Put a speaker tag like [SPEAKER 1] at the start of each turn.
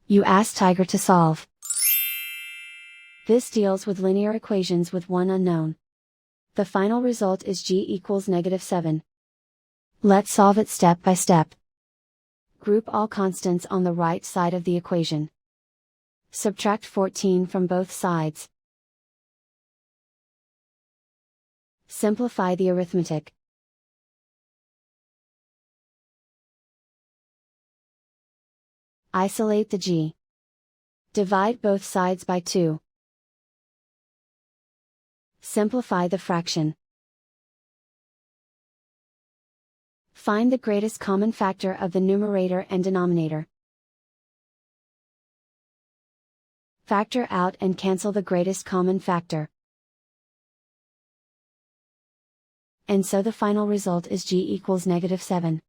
[SPEAKER 1] You ask Tiger to solve. This deals with linear equations with one unknown. The final result is g equals -7. Let's solve it step by step. Group all constants on the right side of the equation. Subtract 14 from both sides. Simplify the arithmetic. Isolate the g. Divide both sides by 2. Simplify the fraction. Find the greatest common factor of the numerator and denominator. Factor out and cancel the greatest common factor. And so the final result is g equals -7.